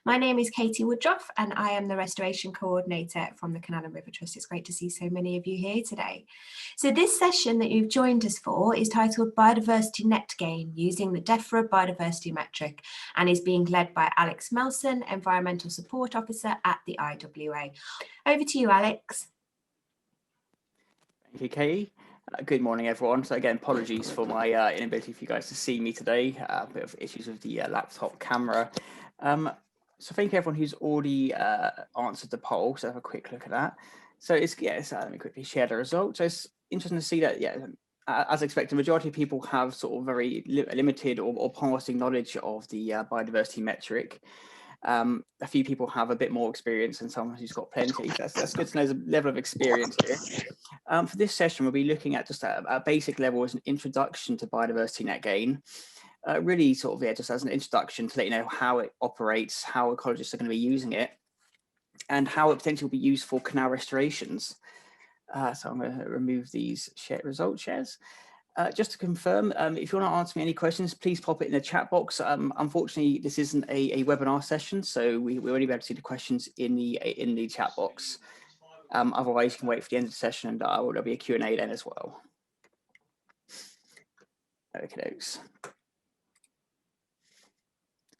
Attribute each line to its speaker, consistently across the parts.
Speaker 1: My name is Katie Woodruff and I am the Restoration Coordinator from the Canal and River Trust. It's great to see so many of you here today. So this session that you've joined us for is titled Biodiversity Net Gain using the DEFRA Biodiversity Metric and is being led by Alex Melson, Environmental Support Officer at the IWA. Over to you, Alex.
Speaker 2: Thank you, Katie. Good morning, everyone. So again, apologies for my inability for you guys to see me today. A bit of issues with the laptop camera. So thank you everyone who's already answered the poll. So have a quick look at that. So let me quickly share the results. So it's interesting to see that, as expected, the majority of people have sort of very limited or passing knowledge of the biodiversity metric. A few people have a bit more experience than someone who's got plenty. That's good to know the level of experience here. For this session, we'll be looking at just a basic level as an introduction to biodiversity net gain. Really sort of, just as an introduction to let you know how it operates, how ecologists are going to be using it, and how it potentially will be used for canal restorations. So I'm going to remove these result shares. Just to confirm, if you want to answer me any questions, please pop it in the chat box. Unfortunately, this isn't a webinar session, so we only be able to see the questions in the chat box. Otherwise, you can wait for the end of the session and there'll be a Q&A then as well.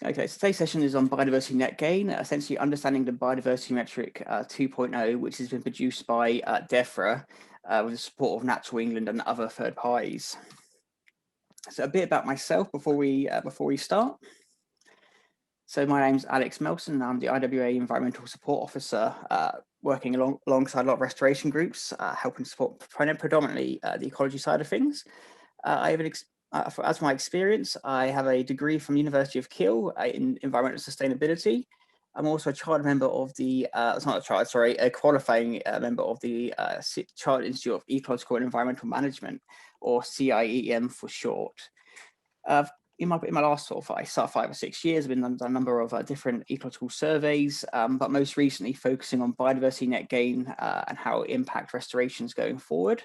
Speaker 2: Okay, so today's session is on biodiversity net gain, essentially understanding the biodiversity metric 2.0, which has been produced by DEFRA with the support of Natural England and other third parties. So a bit about myself before we start. So my name's Alex Melson, and I'm the IWA Environmental Support Officer, working alongside a lot of restoration groups, helping to support predominantly the ecology side of things. I have as my experience, I have a degree from the University of Kiel in environmental sustainability. I'm also a chartered member of the, a qualifying member of the Chartered Institute of Ecological and Environmental Management, or CIEM for short. In my last sort of 5 or 6 years, I've done a number of different ecological surveys, but most recently focusing on biodiversity net gain and how it impacts restorations going forward.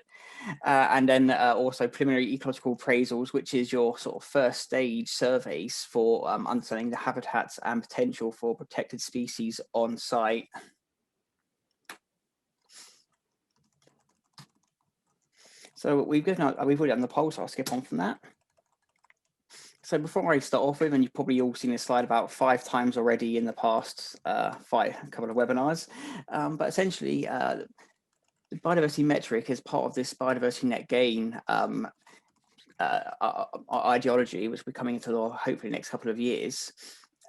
Speaker 2: And then also preliminary ecological appraisals, which is your sort of first stage surveys for understanding the habitats and potential for protected species on site. So we've already done the poll, so I'll skip on from that. So before I start off with, and you've probably all seen this slide about 5 times already in the past couple of webinars, but essentially the biodiversity metric is part of this biodiversity net gain ideology, which will be coming into law hopefully the next couple of years.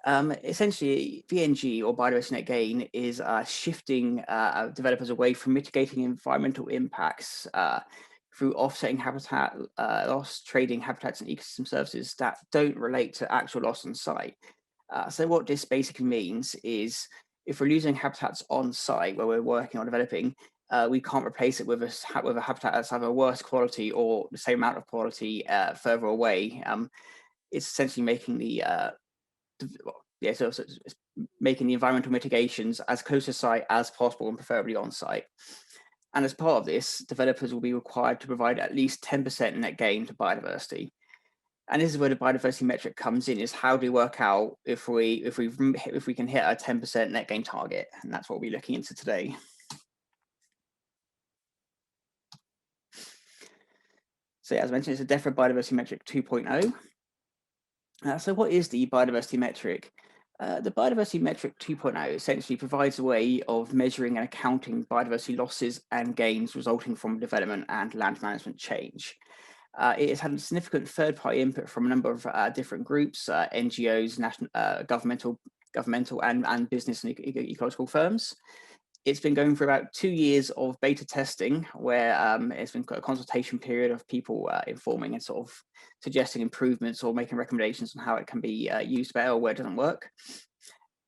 Speaker 2: Essentially, BNG, or biodiversity net gain, is shifting developers away from mitigating environmental impacts through offsetting habitat loss, trading habitats and ecosystem services that don't relate to actual loss on site. So what this basically means is if we're losing habitats on site where we're working on developing, we can't replace it with a habitat that's either worse quality or the same amount of quality further away. It's essentially making making the environmental mitigations as close to site as possible and preferably on site. And as part of this, developers will be required to provide at least 10% net gain to biodiversity. And this is where the biodiversity metric comes in: is how do we work out if we can hit a 10% net gain target, and that's what we'll be looking into today. So as I mentioned, it's a DEFRA Biodiversity Metric 2.0. So what is the biodiversity metric? The Biodiversity Metric 2.0 essentially provides a way of measuring and accounting biodiversity losses and gains resulting from development and land management change. It has had significant third-party input from a number of different groups, NGOs, national, governmental and business and ecological firms. It's been going for about 2 years of beta testing, where it's been a consultation period of people informing and sort of suggesting improvements or making recommendations on how it can be used better or where it doesn't work.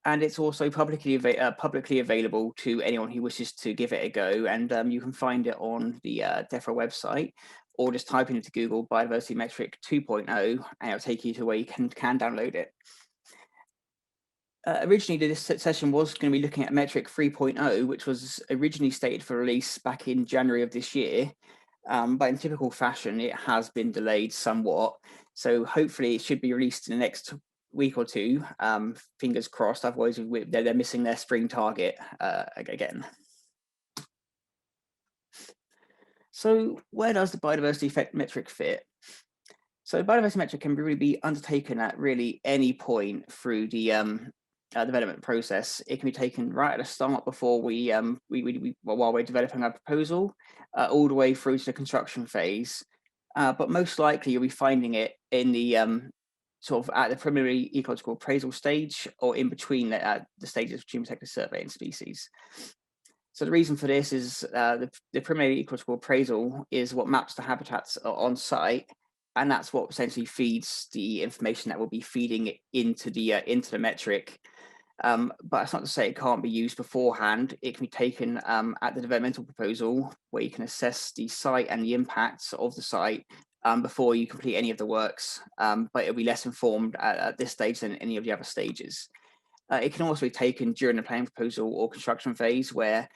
Speaker 2: And it's also publicly available to anyone who wishes to give it a go. And you can find it on the DEFRA website, or just type into Google Biodiversity Metric 2.0, and it'll take you to where you can download it. Originally, this session was going to be looking at metric 3.0, which was originally stated for release back in January of this year. But in typical fashion, it has been delayed somewhat. So hopefully it should be released in the next week or two, fingers crossed, otherwise they're missing their spring target again. So where does the biodiversity metric fit? So the biodiversity metric can really be undertaken at really any point through the development process. It can be taken right at the start before while we're developing our proposal, all the way through to the construction phase. But most likely you'll be finding it in the sort of at the preliminary ecological appraisal stage, or in between the stages between protected survey and species. So the reason for this is the preliminary ecological appraisal is what maps the habitats on site, and that's what essentially feeds the information that will be feeding it into the metric. But that's not to say it can't be used beforehand. It can be taken at the developmental proposal, where you can assess the site and the impacts of the site before you complete any of the works, but it'll be less informed at this stage than any of the other stages. It can also be taken during the planning proposal or construction phase, where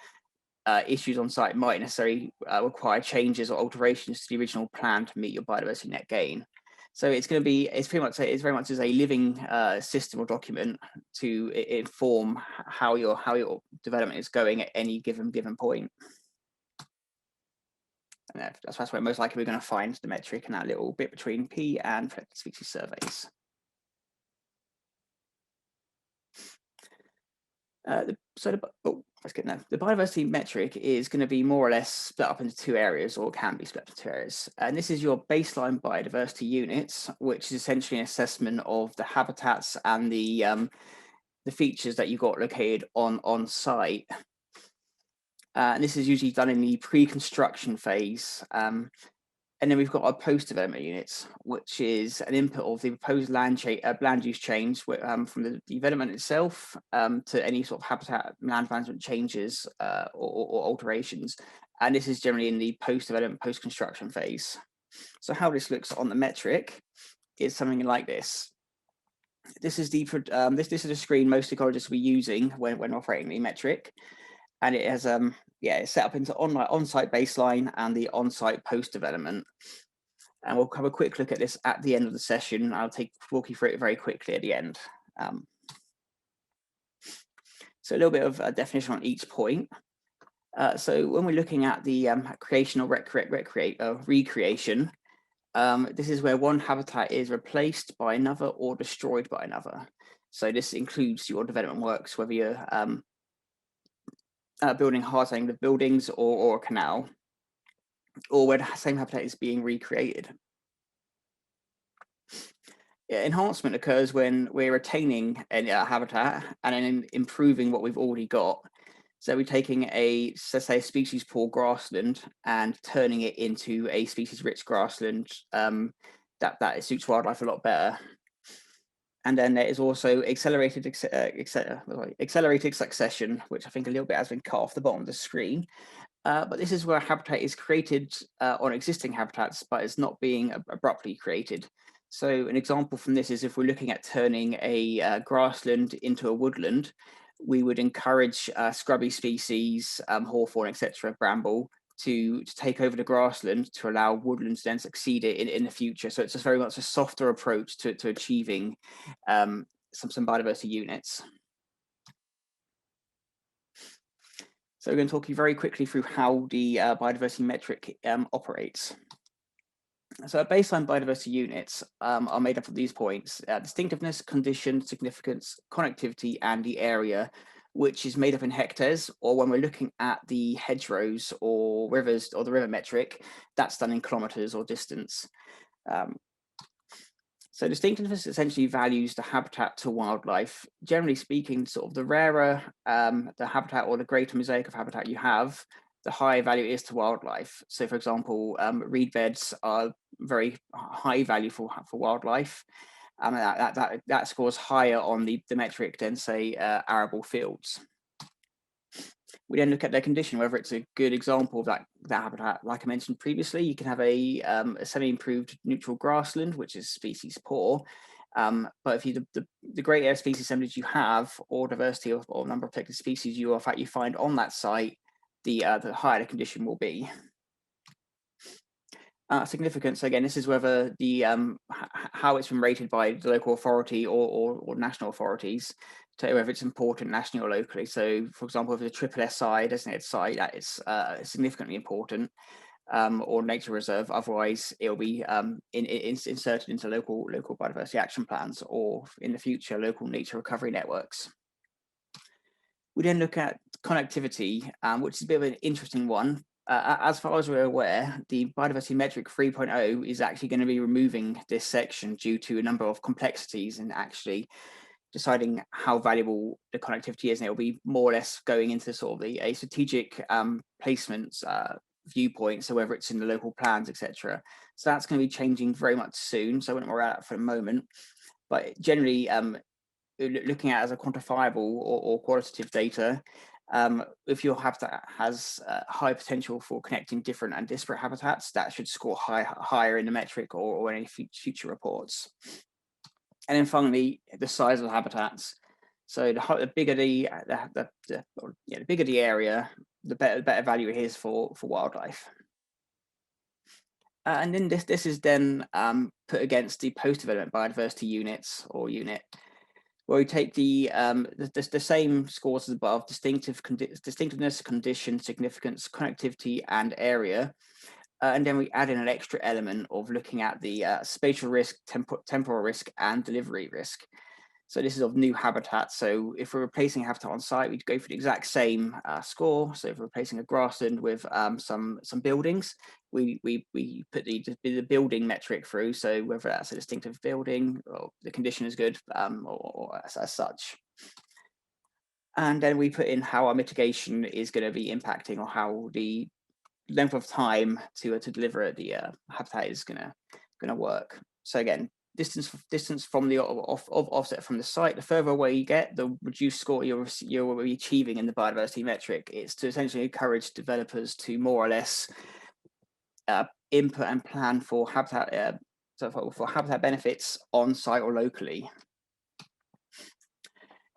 Speaker 2: issues on site might necessarily require changes or alterations to the original plan to meet your biodiversity net gain. So it's going to be, it's very much as a living system or document to inform how your development is going at any given point. And that's where most likely we're going to find the metric in that little bit between P and protected species surveys. The biodiversity metric is going to be more or less split up into two areas, or can be split into two areas. And this is your baseline biodiversity units, which is essentially an assessment of the habitats and the features that you've got located on site. And this is usually done in the pre-construction phase. And then we've got our post-development units, which is an input of the proposed land use change from the development itself to any sort of habitat land management changes or alterations. And this is generally in the post-development, post-construction phase. So how this looks on the metric is something like this. This is the this is the screen most ecologists will be using when operating the metric, and it has it's set up into on-site baseline and the on-site post-development. And we'll have a quick look at this at the end of the session. I'll walk you through it very quickly at the end. So a little bit of a definition on each point. So when we're looking at the creation or recreation, this is where one habitat is replaced by another or destroyed by another. So this includes your development works, whether you're building hard-standing the buildings or a canal, or where the same habitat is being recreated. Enhancement occurs when we're retaining a habitat and then improving what we've already got. So we're taking let's say a species poor grassland and turning it into a species rich grassland that suits wildlife a lot better. And then there is also accelerated succession, which I think a little bit has been cut off the bottom of the screen. But this is where a habitat is created on existing habitats, but it's not being abruptly created. So an example from this is if we're looking at turning a grassland into a woodland, we would encourage scrubby species, hawthorn, etc., bramble, to take over the grassland to allow woodlands to then succeed in the future. So it's just very much a softer approach to achieving some biodiversity units. So we're going to talk you very quickly through how the biodiversity metric operates. So baseline biodiversity units are made up of these points: distinctiveness, condition, significance, connectivity, and the area, which is made up in hectares, or when we're looking at the hedgerows or rivers or the river metric, that's done in kilometers or distance. So distinctiveness essentially values the habitat to wildlife. Generally speaking, sort of the rarer the habitat or the greater mosaic of habitat you have, the higher value it is to wildlife. So for example, reed beds are very high value for wildlife. That scores higher on the metric than, say, arable fields. We then look at their condition, whether it's a good example of that habitat. Like I mentioned previously, you can have a semi-improved neutral grassland, which is species poor. But if the great area species assemblage you have, or diversity or number of protected species you find on that site, the higher the condition will be. Significance, again, this is whether the how it's been rated by the local authority or national authorities, to whether it's important nationally or locally. So, for example, if it's a triple SI designated site, that is significantly important, or nature reserve. Otherwise, it'll be inserted into local biodiversity action plans, or in the future, local nature recovery networks. We then look at connectivity, which is a bit of an interesting one. As far as we're aware, the Biodiversity Metric 3.0 is actually going to be removing this section due to a number of complexities in actually deciding how valuable the connectivity is, and it'll be more or less going into sort of a strategic placements viewpoint, so whether it's in the local plans, etc. So that's going to be changing very much soon, so I wouldn't worry about that for the moment. But generally, looking at it as a quantifiable or qualitative data, if your habitat has high potential for connecting different and disparate habitats, that should score higher in the metric or any future reports. And then finally, the size of the habitats. So the bigger the bigger the area, the better value it is for wildlife. And then this is then put against the post-development biodiversity units or unit, where we take the same scores as above: distinctiveness, condition, significance, connectivity, and area. And then we add in an extra element of looking at the spatial risk, temporal risk, and delivery risk. So this is of new habitat. So if we're replacing a habitat on site, we'd go for the exact same score. So if we're replacing a grassland with some buildings, we put the building metric through. So whether that's a distinctive building or the condition is good, or as such. And then we put in how our mitigation is going to be impacting, or how the length of time to deliver the habitat is gonna work. So again, distance from the offset from the site. The further away you get, the reduced score you're be achieving in the biodiversity metric. It's to essentially encourage developers to more or less input and plan for habitat for habitat benefits on site or locally.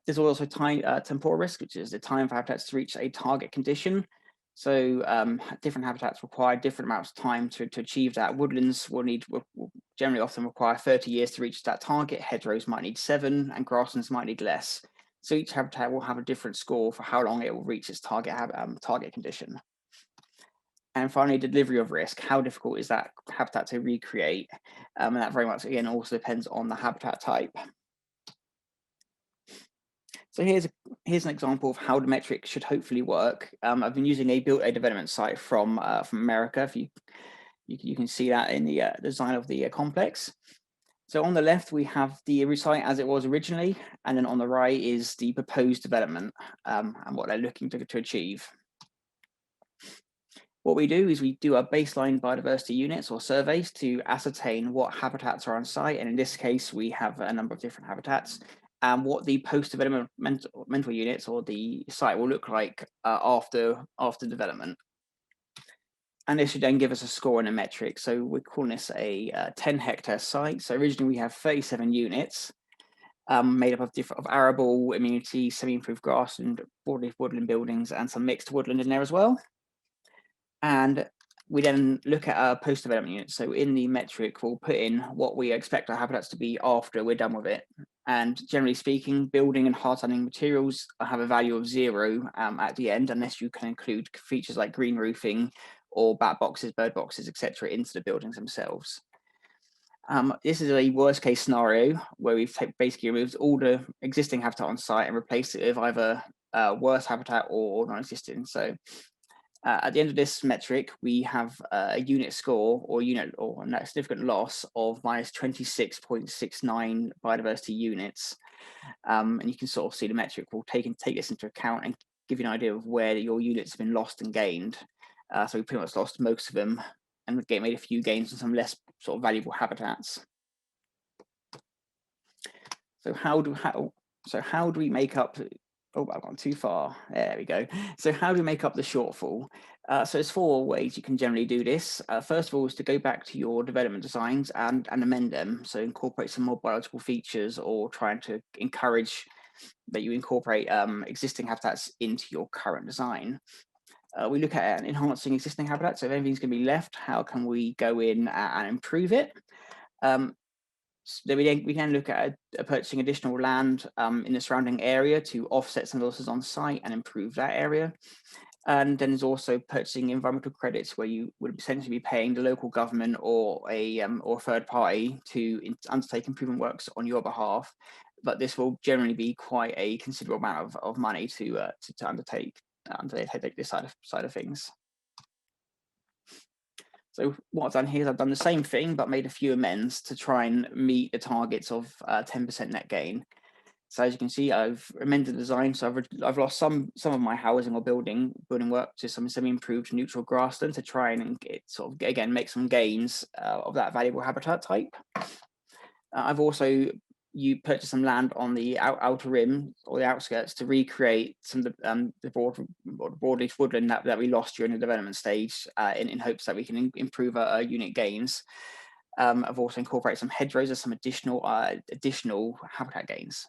Speaker 2: There's also temporal risk, which is the time for habitats to reach a target condition. So different habitats require different amounts of time to achieve that. Woodlands will generally often require 30 years to reach that target. Hedgerows might need 7, and grasslands might need less. So each habitat will have a different score for how long it will reach its target condition. And finally, delivery of risk. How difficult is that habitat to recreate? And that very much, again, also depends on the habitat type. So here's an example of how the metric should hopefully work. I've been using a development site from America. If you can see that in the design of the complex. So on the left we have the site as it was originally, and then on the right is the proposed development and what they're looking to achieve. What we do is we do our baseline biodiversity units or surveys to ascertain what habitats are on site, and in this case we have a number of different habitats. And what the post-development mental units or the site will look like after development. And this should then give us a score and a metric. So we're calling this a 10-hectare site. So originally we have 37 units made up of arable, amenity, semi-improved grass and broadleaf woodland buildings, and some mixed woodland in there as well. And we then look at our post-development units. So in the metric, we'll put in what we expect our habitats to be after we're done with it. And generally speaking, building and hard standing materials have a value of 0 at the end, unless you can include features like green roofing or bat boxes, bird boxes, etc., into the buildings themselves. This is a worst case scenario where we've basically removed all the existing habitat on site and replaced it with either worse habitat or non-existing. So at the end of this metric, we have a unit score or a significant loss of minus 26.69 biodiversity units. And you can sort of see the metric will take this into account and give you an idea of where your units have been lost and gained. So we pretty much lost most of them and made a few gains on some less sort of valuable habitats. So how do we make up? Oh, I've gone too far. There we go. So how do we make up the shortfall? So there's 4 ways you can generally do this. First of all is to go back to your development designs and amend them. So incorporate some more biological features, or trying to encourage that you incorporate existing habitats into your current design. We look at enhancing existing habitat. So if anything's going to be left, how can we go in and improve it? So we can look at purchasing additional land in the surrounding area to offset some losses on site and improve that area. And then there's also purchasing environmental credits, where you would essentially be paying the local government or a third party to undertake improvement works on your behalf. But this will generally be quite a considerable amount of money to undertake this side of things. So what I've done here is I've done the same thing, but made a few amends to try and meet the targets of 10% net gain. So as you can see, I've amended the design. So I've lost some of my housing or building work to some semi-improved neutral grassland to try and again make some gains of that valuable habitat type. I've also purchased some land on the outer rim or the outskirts to recreate some of the broadleaf woodland that we lost during the development stage in hopes that we can improve our unit gains. I've also incorporated some hedgerows as some additional habitat gains.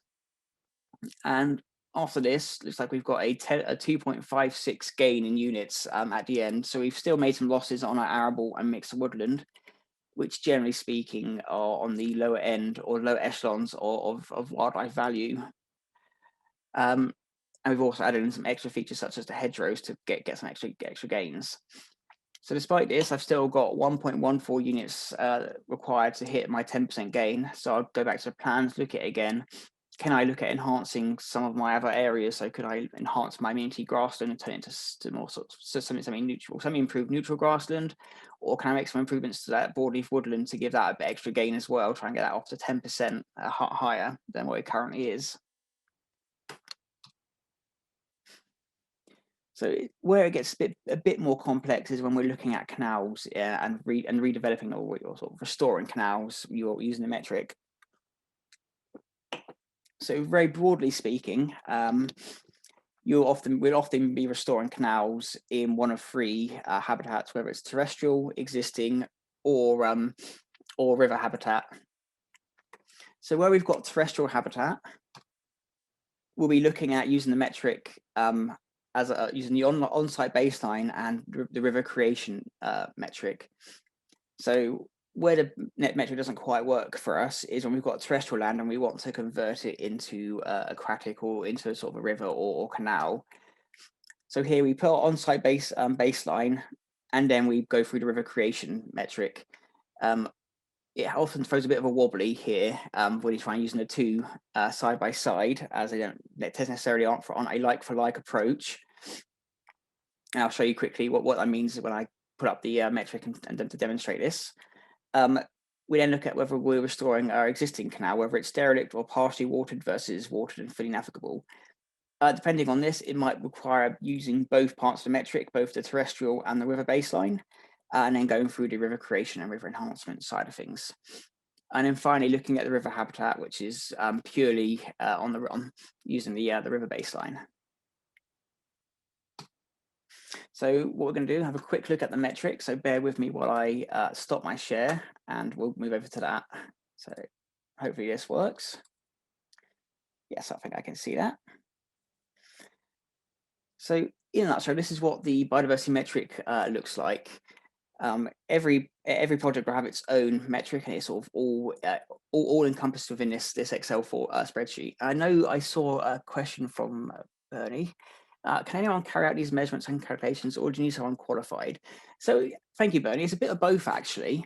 Speaker 2: And after this, looks like we've got a 2.56 gain in units at the end. So we've still made some losses on our arable and mixed woodland, which generally speaking are on the lower end or lower echelons of wildlife value. And we've also added in some extra features such as the hedgerows to get some extra gains. So despite this, I've still got 1.14 units required to hit my 10% gain. So I'll go back to the plans, look at it again. Can I look at enhancing some of my other areas? So could I enhance my amenity grassland and turn it into more something neutral, semi-improved neutral grassland? Or can I make some improvements to that broadleaf woodland to give that a bit extra gain as well, try and get that off to 10% higher than what it currently is? So where it gets a bit more complex is when we're looking at canals and redeveloping or sort of restoring canals using the metric. So very broadly speaking, we'll often be restoring canals in one of three habitats, whether it's terrestrial, existing, or river habitat. So where we've got terrestrial habitat, we'll be looking at using the metric using the on-site baseline and the river creation metric. So where the net metric doesn't quite work for us is when we've got terrestrial land and we want to convert it into aquatic or into sort of a river or canal. So here we put our on-site baseline, and then we go through the river creation metric. It often throws a bit of a wobbly here when you try and using the two side by side, as they don't necessarily aren't on a like-for-like approach. And I'll show you quickly what that means when I put up the metric and to demonstrate this. We then look at whether we're restoring our existing canal, whether it's derelict or partially watered versus watered and fully navigable. Depending on this, it might require using both parts of the metric, both the terrestrial and the river baseline, and then going through the river creation and river enhancement side of things. And then finally looking at the river habitat, which is purely on using the river baseline. So what we're going to do, have a quick look at the metric. So bear with me while I stop my share and we'll move over to that. So hopefully this works. Yes, I think I can see that. So in a nutshell, this is what the biodiversity metric looks like. Every project will have its own metric, and it's sort of all encompassed within this Excel spreadsheet. I know I saw a question from Bernie. Can anyone carry out these measurements and calculations, or do you need someone qualified? So thank you, Bernie. It's a bit of both, actually.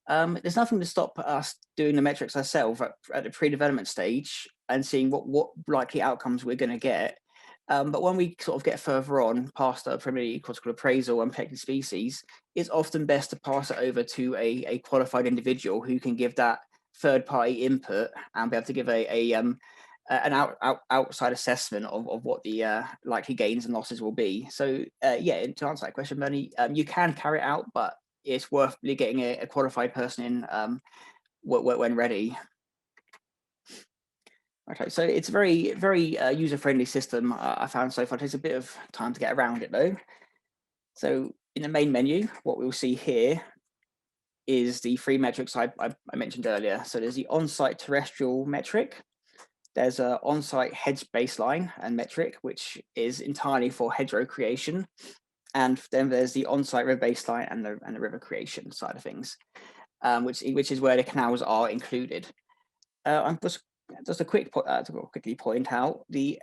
Speaker 2: There's nothing to stop us doing the metrics ourselves at the pre-development stage and seeing what likely outcomes we're going to get. But when we sort of get further on past the preliminary ecological appraisal and protected species, it's often best to pass it over to a qualified individual who can give that third-party input and be able to give an outside assessment of what the likely gains and losses will be. So yeah, to answer that question, Bernie, you can carry it out, but it's worth getting a qualified person in when ready. Okay, so it's a very user-friendly system I found so far. It takes a bit of time to get around it though. So in the main menu, what we'll see here is the three metrics I mentioned earlier. So there's the on-site terrestrial metric. There's an on-site hedge baseline and metric, which is entirely for hedgerow creation. And then there's the on-site river baseline and the river creation side of things, which is where the canals are included. I'm just a quick to quickly point out the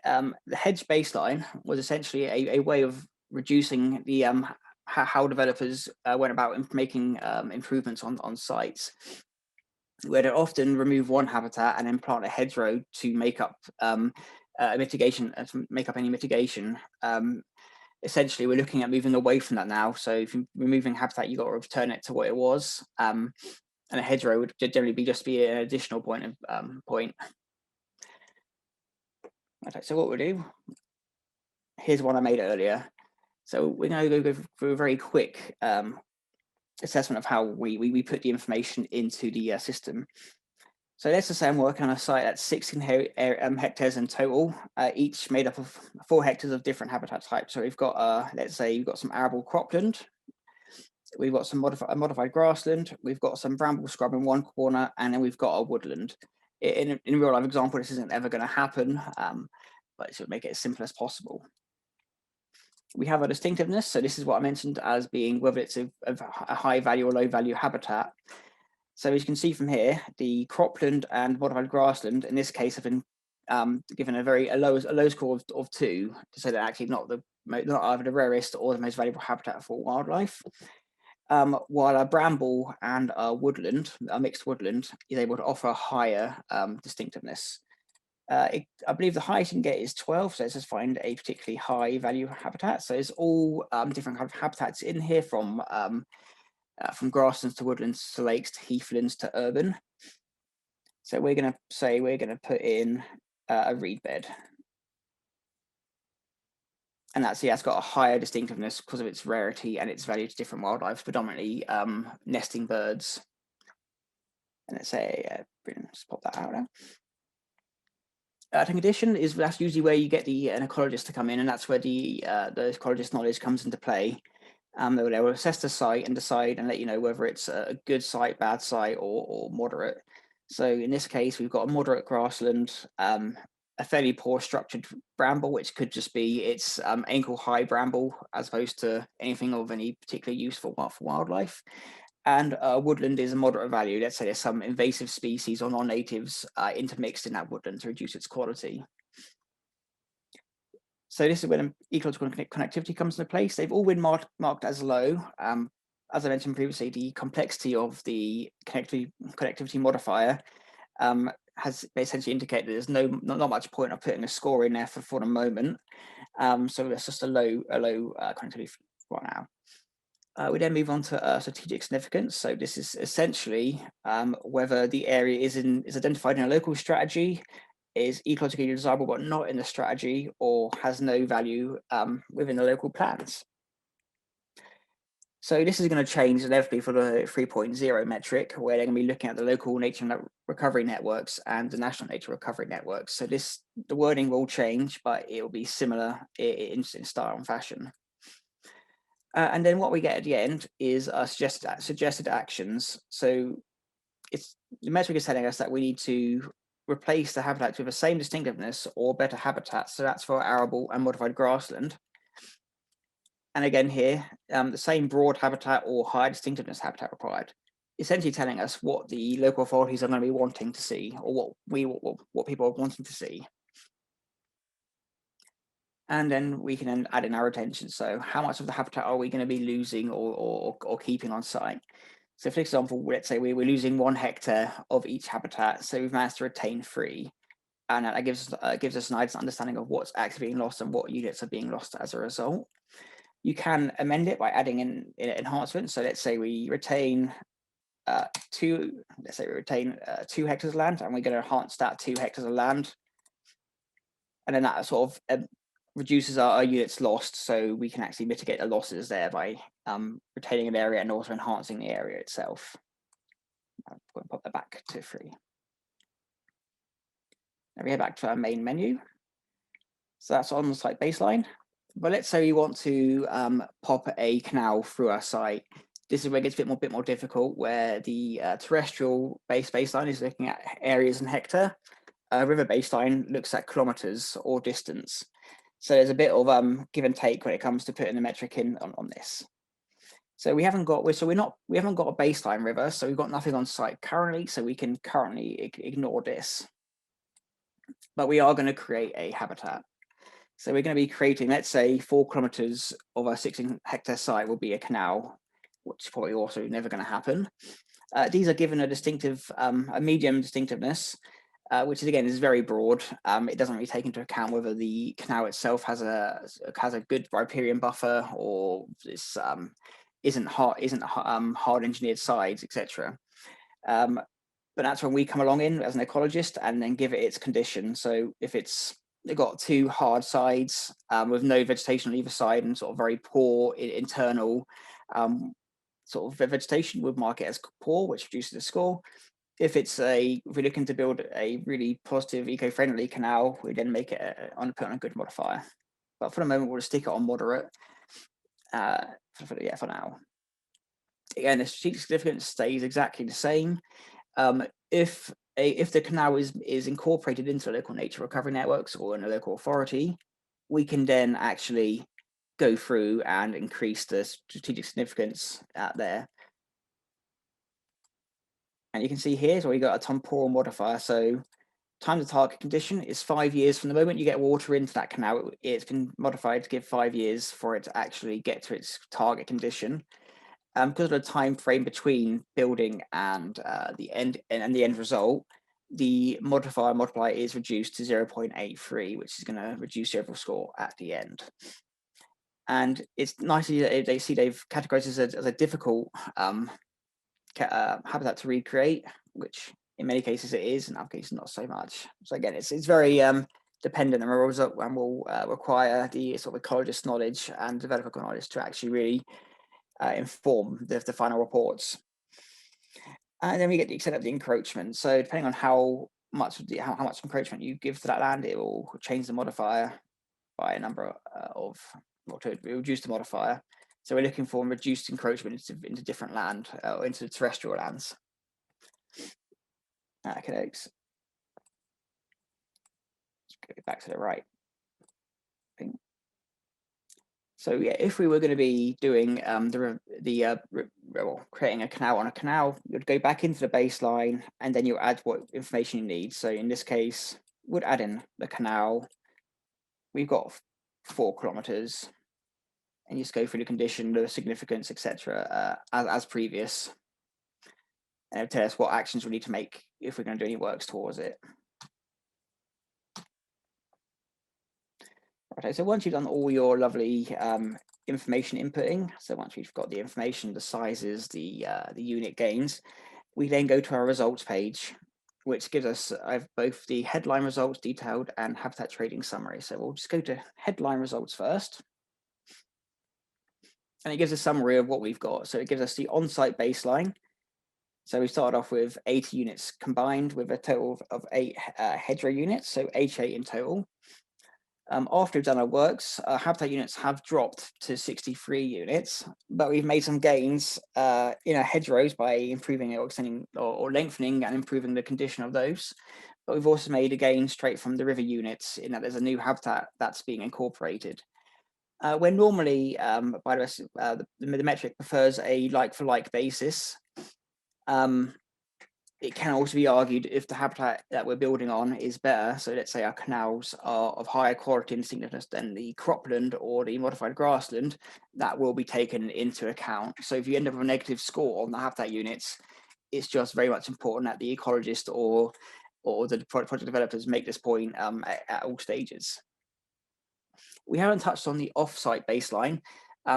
Speaker 2: hedge baseline was essentially a way of reducing the how developers went about making improvements on sites, where they often remove one habitat and then plant a hedgerow to make up a mitigation, to make up any mitigation. Essentially, we're looking at moving away from that now. So if you're removing habitat, you've got to return it to what it was. And a hedgerow would generally just be an additional point. Okay, so what we'll do, here's one I made earlier. So we're going to go through a very quick assessment of how we put the information into the system. So let's just say I'm working on a site that's 16 hectares in total, each made up of 4 hectares of different habitat types. So we've got, let's say you've got some arable cropland, we've got some modified grassland, we've got some bramble scrub in one corner, and then we've got a woodland. In real life example, this isn't ever going to happen, but it should make it as simple as possible. We have a distinctiveness, so this is what I mentioned as being whether it's a high value or low value habitat. So as you can see from here, the cropland and modified grassland in this case have been given a low score of 2 to say that actually not either the rarest or the most valuable habitat for wildlife. While a bramble and a woodland, a mixed woodland, is able to offer a higher distinctiveness. I believe the highest you can get is 12, so let's just find a particularly high value habitat. So it's all different kind of habitats in here, from grasslands to woodlands to lakes to heathlands to urban. So we're going to put in a reed bed, and that's got a higher distinctiveness because of its rarity and its value to different wildlife, predominantly nesting birds. And let's say let's pop that out now. Condition is that's usually where you get an ecologist to come in, and that's where the ecologist knowledge comes into play. They will assess the site and decide and let you know whether it's a good site, bad site, or moderate. So in this case, we've got a moderate grassland, a fairly poor structured bramble, which could just be its ankle high bramble as opposed to anything of any particular use for wildlife. And woodland is a moderate value. Let's say there's some invasive species or non-natives intermixed in that woodland to reduce its quality. So this is when ecological connectivity comes into place. They've all been marked as low. As I mentioned previously, the complexity of the connectivity modifier has essentially indicated there's not much point of putting a score in there for the moment. So that's just a low connectivity right now. We then move on to strategic significance. So this is essentially whether the area is identified in a local strategy, is ecologically desirable but not in the strategy, or has no value within the local plans. So this is going to change inevitably for the 3.0 metric, where they're going to be looking at the local nature recovery networks and the national nature recovery networks. So the wording will change, but it will be similar in style and fashion. And then what we get at the end is suggested actions. So the metric is telling us that we need to replace the habitats with the same distinctiveness or better habitats. So that's for arable and modified grassland. And again here, the same broad habitat or high distinctiveness habitat required, essentially telling us what the local authorities are going to be wanting to see, or what people are wanting to see. And then we can then add in our retention. So how much of the habitat are we going to be losing or keeping on site? So for example, let's say we're losing 1 hectare of each habitat. So we've managed to retain 3. And that gives us a nice understanding of what's actually being lost and what units are being lost as a result. You can amend it by adding in enhancements. So let's say we retain 2 hectares of land, and we're going to enhance that 2 hectares of land. And then that sort of reduces our units lost, so we can actually mitigate the losses there by retaining an area and also enhancing the area itself. I'll pop that back to 3. Now we head back to our main menu. So that's on the site baseline. But let's say we want to pop a canal through our site. This is where it gets a bit more difficult, where the terrestrial baseline is looking at areas in hectare. River baseline looks at kilometers or distance. So there's a bit of give and take when it comes to putting the metric in on this. So we haven't got a baseline river, so we've got nothing on site currently, so we can currently ignore this. But we are going to create a habitat. So we're going to be creating, let's say, 4 kilometers of a 16-hectare site will be a canal, which is probably also never going to happen. These are given a distinctive, a medium distinctiveness, which is again is very broad. It doesn't really take into account whether the canal itself has a good riparian buffer or this isn't hard engineered sides, etc. But that's when we come along in as an ecologist and then give it its condition. So if it's got 2 hard sides with no vegetation on either side and sort of very poor internal sort of vegetation, would mark it as poor, which reduces the score. If we're looking to build a really positive, eco-friendly canal, we then make it put on a good modifier. But for the moment, we'll just stick it on moderate. For now. Again, the strategic significance stays exactly the same. If the canal is incorporated into local nature recovery networks or in a local authority, we can then actually go through and increase the strategic significance out there. And you can see here, so we got a temporal modifier. So time to target condition is 5 years from the moment you get water into that canal. It's been modified to give 5 years for it to actually get to its target condition. Because of the time frame between building and the end result, the multiplier is reduced to 0.83, which is going to reduce the overall score at the end. And it's nice that they've categorized this as a difficult habitat to recreate, which in many cases it is, in other cases not so much. So again, it's very dependent on the result and will require the sort of ecologist knowledge and developer knowledge to actually really inform the final reports. And then we get the extent of the encroachment. So depending on how much encroachment you give to that land, it will change the modifier by a number to reduce the modifier. So we're looking for reduced encroachment into different land, into terrestrial lands. Okay, let's go back to the right thing. So yeah, if we were going to be doing creating a canal on a canal, you'd go back into the baseline and then you add what information you need. So in this case, would add in the canal. We've got 4 kilometers, and you just go through the condition, the significance, etc. As previous, and it'll tell us what actions we need to make if we're going to do any works towards it. Okay, so once you've done all your lovely information inputting, so once we've got the information, the sizes, the unit gains, we then go to our results page, which gives us both the headline results detailed and habitat trading summary. So we'll just go to headline results first. And it gives a summary of what we've got. So it gives us the on-site baseline. So we started off with 80 units combined with a total of 8 hedgerow units, so 88 in total. After we've done our works, habitat units have dropped to 63 units, but we've made some gains in our hedgerows by improving or extending or lengthening and improving the condition of those. But we've also made a gain straight from the river units in that there's a new habitat that's being incorporated. When normally the metric prefers a like-for-like basis, it can also be argued if the habitat that we're building on is better. So let's say our canals are of higher quality and distinctiveness than the cropland or the modified grassland, that will be taken into account. So if you end up with a negative score on the habitat units, it's just very much important that the ecologist or the project developers make this point at all stages. We haven't touched on the off-site baseline.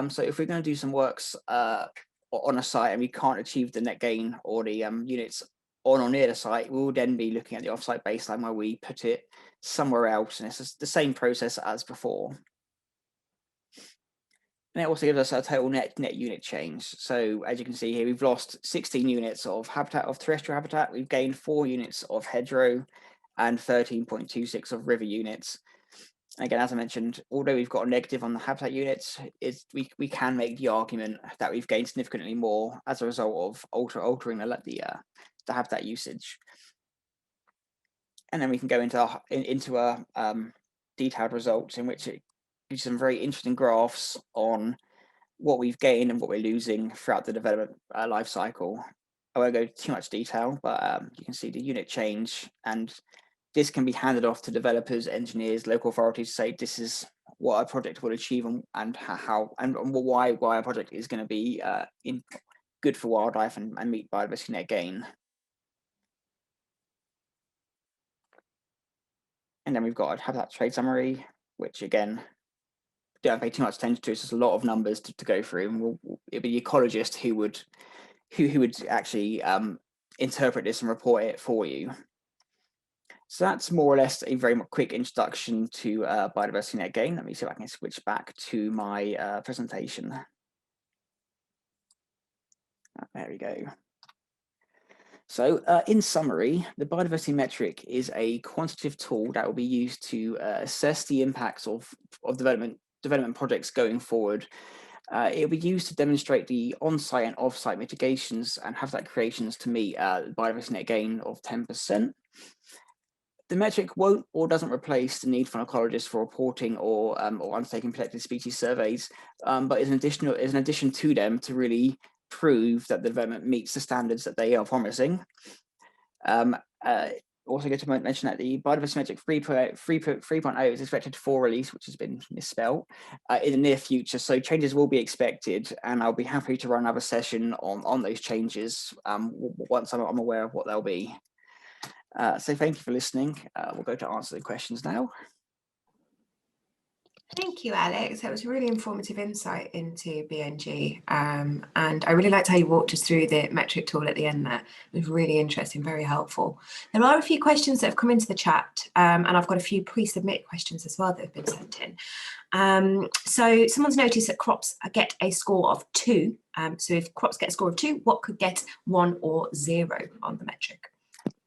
Speaker 2: So if we're going to do some works on a site and we can't achieve the net gain or the units on or near the site, we'll then be looking at the off-site baseline where we put it somewhere else, and it's the same process as before. And it also gives us a total net unit change. So as you can see here, we've lost 16 units of terrestrial habitat. We've gained 4 units of hedgerow and 13.26 of river units. Again, as I mentioned, although we've got a negative on the habitat units, we can make the argument that we've gained significantly more as a result of altering the habitat usage. And then we can go into our detailed results in which it gives you some very interesting graphs on what we've gained and what we're losing throughout the development life cycle. I won't go too much detail, but you can see the unit change, and this can be handed off to developers, engineers, local authorities to say this is what our project will achieve and how and why our project is going to be good for wildlife and meet biodiversity net gain. And then we've got a habitat trade summary, which again, don't pay too much attention to. It's just a lot of numbers to go through, and it'll be the ecologist who would actually interpret this and report it for you. So that's more or less a very quick introduction to biodiversity net gain. Let me see if I can switch back to my presentation. There we go. So in summary, the biodiversity metric is a quantitative tool that will be used to assess the impacts of development projects going forward. It will be used to demonstrate the on-site and off-site mitigations and habitat creations to meet biodiversity net gain of 10%. The metric won't or doesn't replace the need for ecologists for reporting or undertaking protected species surveys, but is an addition to them to really prove that the development meets the standards that they are promising. Also going to mention that the Biodiversity Metric 3.0 is expected for release, which has been misspelled, in the near future. So changes will be expected, and I'll be happy to run another session on those changes once I'm aware of what they'll be. So thank you for listening. We'll go to answer the questions now.
Speaker 1: Thank you, Alex. That was a really informative insight into BNG. And I really liked how you walked us through the metric tool at the end there. It was really interesting, very helpful. There are a few questions that have come into the chat, and I've got a few pre-submitted questions as well that have been sent in. So someone's noticed that crops get a score of 2. So if crops get a score of 2, what could get 1 or 0 on the metric?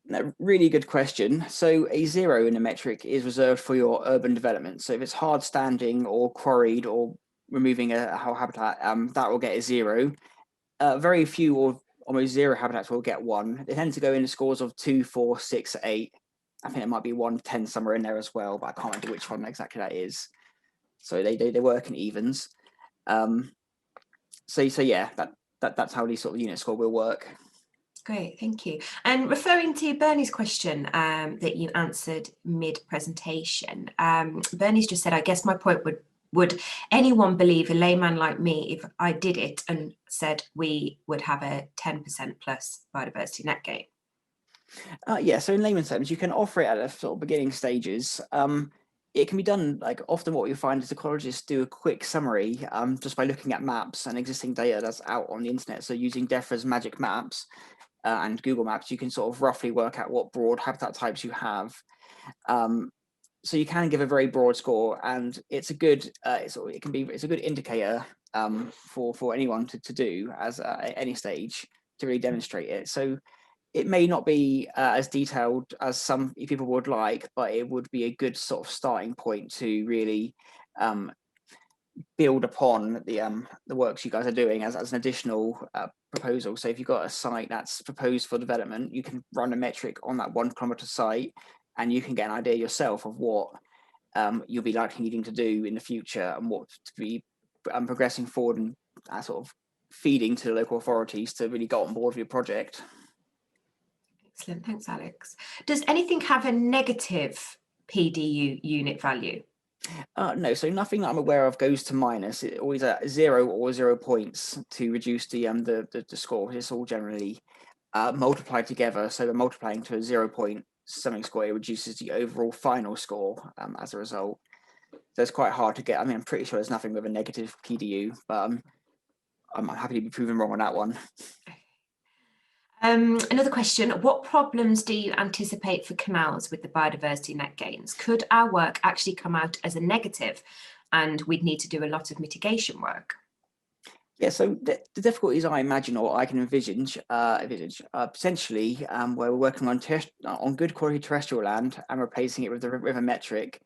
Speaker 2: No, really good question. So a 0 in the metric is reserved for your urban development. So if it's hard standing or quarried or removing a whole habitat, that will get a 0. Very few or almost 0 habitats will get 1. They tend to go into scores of 2, 4, 6, 8. I think it might be 1, 10 somewhere in there as well, but I can't remember which one exactly that is. So they work in evens. So yeah, that's how these sort of unit score will work.
Speaker 1: Great, thank you. And referring to Bernie's question that you answered mid-presentation, Bernie's just said, I guess my point would anyone believe, a layman like me, if I did it and said we would have a 10% plus biodiversity net gain?
Speaker 2: Yeah, so in layman's terms, you can offer it at a sort of beginning stages. It can be done, like often what you find is ecologists do a quick summary just by looking at maps and existing data that's out on the internet. So using DEFRA's magic maps, and Google Maps, you can sort of roughly work out what broad habitat types you have. So you can give a very broad score, and it's a good it's a good indicator for anyone to do at any stage to really demonstrate it. So it may not be as detailed as some people would like, but it would be a good sort of starting point to really build upon the works you guys are doing as an additional proposal. So if you've got a site that's proposed for development, you can run a metric on that 1 kilometre site, and you can get an idea yourself of what you'll be likely needing to do in the future and what to be progressing forward and sort of feeding to the local authorities to really go on board with your project.
Speaker 1: Excellent, thanks, Alex. Does anything have a negative PDU unit value?
Speaker 2: No, so nothing that I'm aware of goes to minus. It always at 0 or 0 points to reduce the score. It's all generally multiplied together. So they're multiplying to a 0 point something score. It reduces the overall final score as a result. So it's quite hard to get. I mean, I'm pretty sure there's nothing with a negative PDU, but I'm happy to be proven wrong on that one.
Speaker 1: Another question, what problems do you anticipate for canals with the biodiversity net gains? Could our work actually come out as a negative and we'd need to do a lot of mitigation work?
Speaker 2: Yeah, so the difficulties I imagine or I can envisage potentially where we're working on good quality terrestrial land and replacing it with the river metric.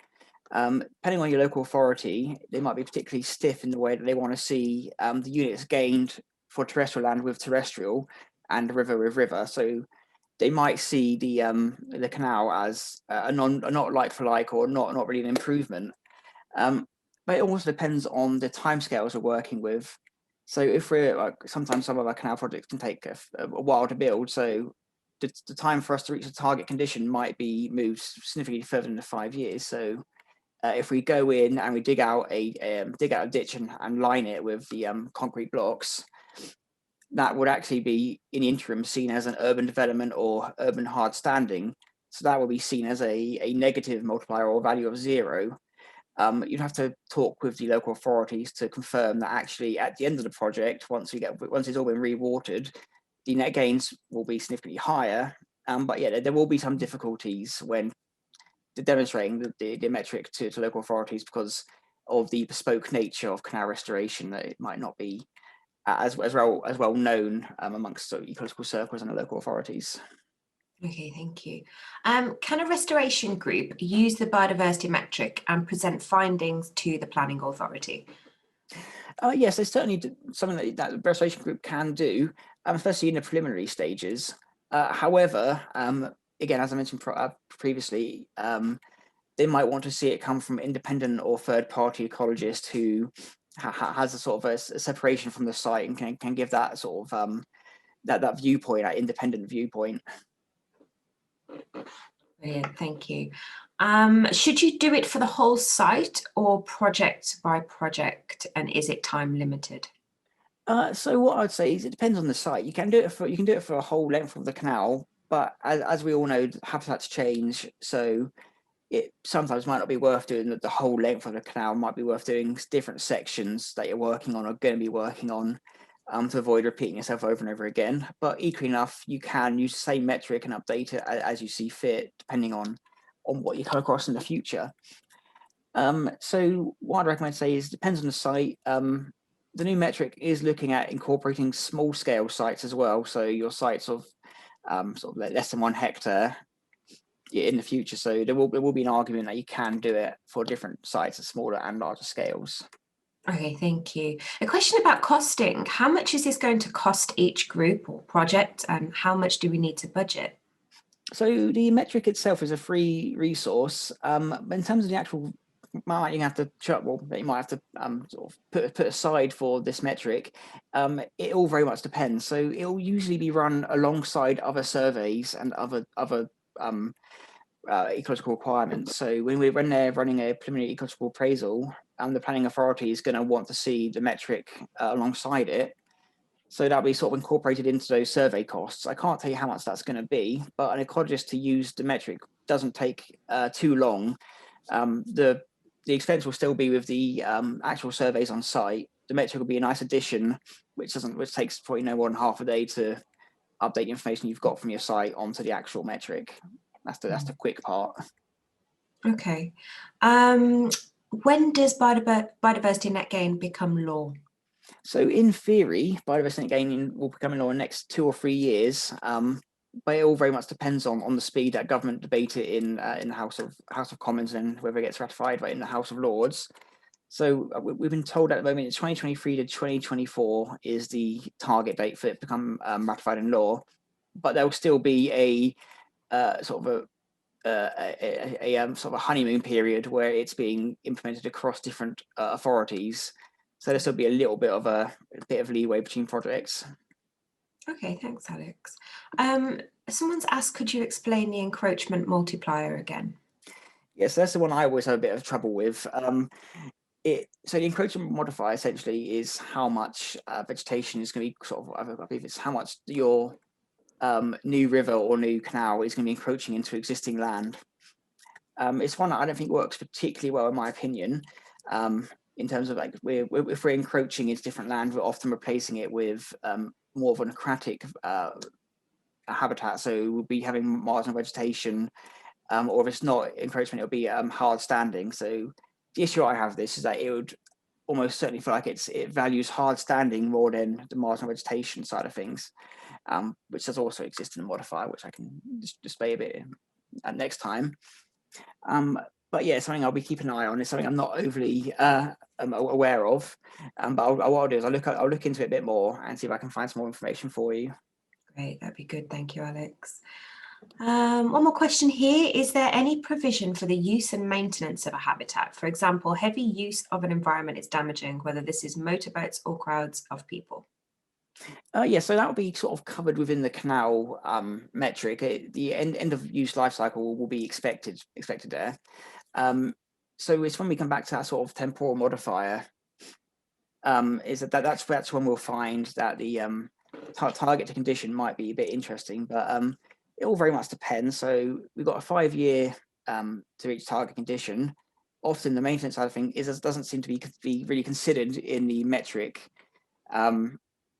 Speaker 2: Depending on your local authority, they might be particularly stiff in the way that they want to see the units gained for terrestrial land with terrestrial and river with river. So they might see the canal as not like for like or not really an improvement. but it also depends on the timescales we're working with. So if we're like, sometimes some of our canal projects can take a while to build, so the time for us to reach the target condition might be moved significantly further than 5 years. So if we go in and we dig out a ditch and line it with the concrete blocks, that would actually be in the interim seen as an urban development or urban hard standing. So that will be seen as a negative multiplier or value of 0. You'd have to talk with the local authorities to confirm that actually at the end of the project, once it's all been re-watered, the net gains will be significantly higher. But yeah, there will be some difficulties when demonstrating the metric to local authorities because of the bespoke nature of canal restoration, that it might not be as well known amongst ecological circles and the local authorities.
Speaker 1: Okay, thank you. Can a restoration group use the biodiversity metric and present findings to the planning authority?
Speaker 2: Yes, there's certainly something that the restoration group can do, especially in the preliminary stages. However, again, as I mentioned previously, they might want to see it come from independent or third-party ecologist who has a sort of a separation from the site and can give that sort of that viewpoint, that independent viewpoint.
Speaker 1: Brilliant, thank you. Should you do it for the whole site or project by project, and is it time limited?
Speaker 2: So what I'd say is it depends on the site. You can do it for a whole length of the canal, but as we all know, habitats change, so it sometimes might not be worth doing the whole length of the canal. It might be worth doing different sections that you're working on or going to be working on to avoid repeating yourself over and over again. But equally enough, you can use the same metric and update it as you see fit, depending on what you come across in the future. So what I'd recommend to say is depends on the site. The new metric is looking at incorporating small scale sites as well. So your sites of sort of less than 1 hectare in the future. So there will be an argument that you can do it for different sites at smaller and larger scales.
Speaker 1: Okay, thank you. A question about costing. How much is this going to cost each group or project, and how much do we need to budget?
Speaker 2: So the metric itself is a free resource. But in terms of the actual amount you have to that you might have to sort of put aside for this metric, it all very much depends. So it will usually be run alongside other surveys and other ecological requirements. So when they're running a preliminary ecological appraisal, the planning authority is going to want to see the metric alongside it. So that'll be sort of incorporated into those survey costs. I can't tell you how much that's going to be, but an ecologist to use the metric doesn't take too long. The expense will still be with the actual surveys on site. The metric will be a nice addition, which takes probably no more than half a day to update the information you've got from your site onto the actual metric. That's the quick part.
Speaker 1: Okay. When does biodiversity net gain become law?
Speaker 2: So in theory, biodiversity net gain will become law in the next 2 or 3 years. But it all very much depends on the speed that government debate it in the House of Commons and whether it gets ratified in the House of Lords. So we've been told at the moment 2023 to 2024 is the target date for it to become ratified in law, but there will still be a sort of a honeymoon period where it's being implemented across different authorities. So there'll still be a little bit of leeway between projects.
Speaker 1: Okay, thanks, Alex. Someone's asked, could you explain the encroachment multiplier again?
Speaker 2: Yes, that's the one I always have a bit of trouble with. So the encroachment modifier essentially is how much vegetation is going to be I believe it's how much your new river or new canal is going to be encroaching into existing land. It's one that I don't think works particularly well, in my opinion, in terms of like if we're encroaching into different land, we're often replacing it with more of an aquatic habitat. So we'll be having marginal vegetation, or if it's not encroachment, it'll be hard standing. So the issue I have with this is that it would almost certainly feel like it values hard standing more than the marginal vegetation side of things, which does also exist in the modifier, which I can display a bit next time. But yeah, it's something I'll be keeping an eye on. It's something I'm not overly aware of. But what I'll do is I'll look into it a bit more and see if I can find some more information for you.
Speaker 1: Great, that'd be good. Thank you, Alex. One more question here. Is there any provision for the use and maintenance of a habitat? For example, heavy use of an environment is damaging, whether this is motorboats or crowds of people.
Speaker 2: Yeah, so that will be sort of covered within the canal metric. The end of use life cycle will be expected there. So it's when we come back to that sort of temporal modifier, is that's when we'll find that the target to condition might be a bit interesting, but it all very much depends. So we've got a 5-year to reach target condition. Often the maintenance side of things doesn't seem to be really considered in the metric.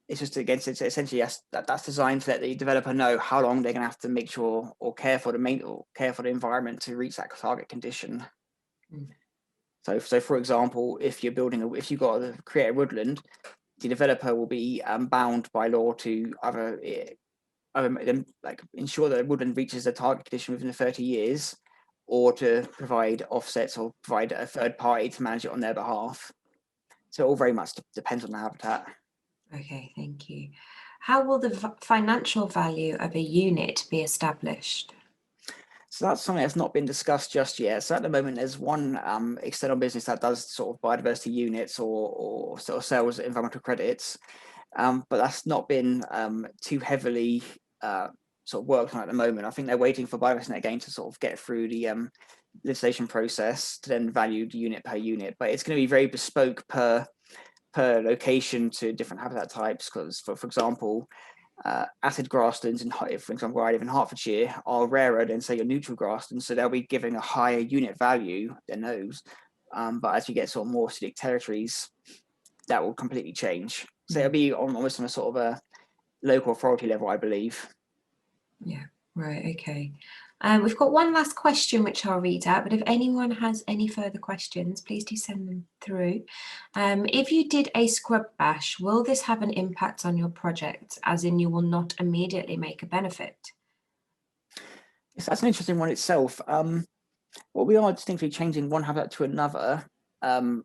Speaker 2: It's just, again, it's essentially that's designed to let the developer know how long they're going to have to make sure or care for the environment to reach that target condition.
Speaker 1: Mm.
Speaker 2: So for example, if you've got to create a woodland, the developer will be bound by law to either ensure that the woodland reaches the target condition within the 30 years, or to provide offsets or provide a third party to manage it on their behalf. So it all very much depends on the habitat.
Speaker 1: Okay, thank you. How will the financial value of a unit be established?
Speaker 2: So that's something that's not been discussed just yet. So at the moment, there's one external business that does sort of biodiversity units or sort of sells environmental credits, but that's not been too heavily sort of worked on at the moment. I think they're waiting for Biodiversity Net Gain to sort of get through the legislation process to then value the unit per unit. But it's going to be very bespoke per location to different habitat types. Because for example, acid grasslands, for example, where I live in Hertfordshire, are rarer than, say, your neutral grasslands, so they'll be giving a higher unit value than those. But as you get sort of more acidic territories, that will completely change. So it'll be almost on a sort of a local authority level, I believe.
Speaker 1: Yeah, right, okay. We've got one last question which I'll read out, but if anyone has any further questions, please do send them through. If you did a scrub bash, will this have an impact on your project, as in you will not immediately make a benefit?
Speaker 2: Yes, that's an interesting one itself. Well, we are distinctly changing one habitat to another. Oh,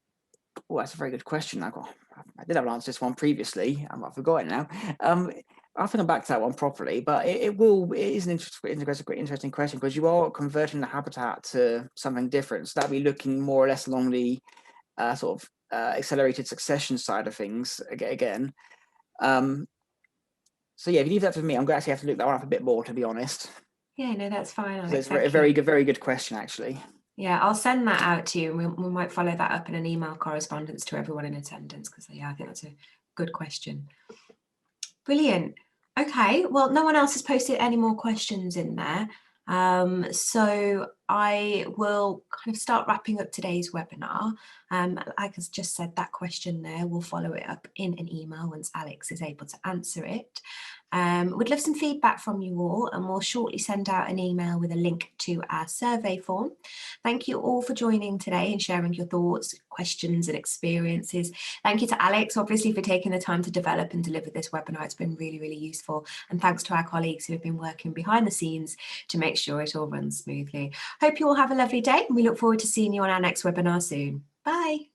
Speaker 2: that's a very good question. I did have an answer to this one previously. I've forgotten now. I'll think back to that one properly, but it is an interesting question, because you are converting the habitat to something different. So that'll be looking more or less along the sort of accelerated succession side of things again. So yeah, if you leave that to me, I'm going to actually have to look that one up a bit more, to be honest.
Speaker 1: Yeah, no, that's fine, Alex.
Speaker 2: It's a very good question, actually.
Speaker 1: Yeah, I'll send that out to you. We might follow that up in an email correspondence to everyone in attendance, because yeah, I think that's a good question. Brilliant. Okay, well, no one else has posted any more questions in there. So I will kind of start wrapping up today's webinar. Like I just said, that question there, we'll follow it up in an email once Alex is able to answer it. We'd love some feedback from you all, and we'll shortly send out an email with a link to our survey form. Thank you all for joining today and sharing your thoughts, questions and experiences. Thank you to Alex, obviously, for taking the time to develop and deliver this webinar. It's been really, really useful. And thanks to our colleagues who have been working behind the scenes to make sure it all runs smoothly. Hope you all have a lovely day, and we look forward to seeing you on our next webinar soon. Bye.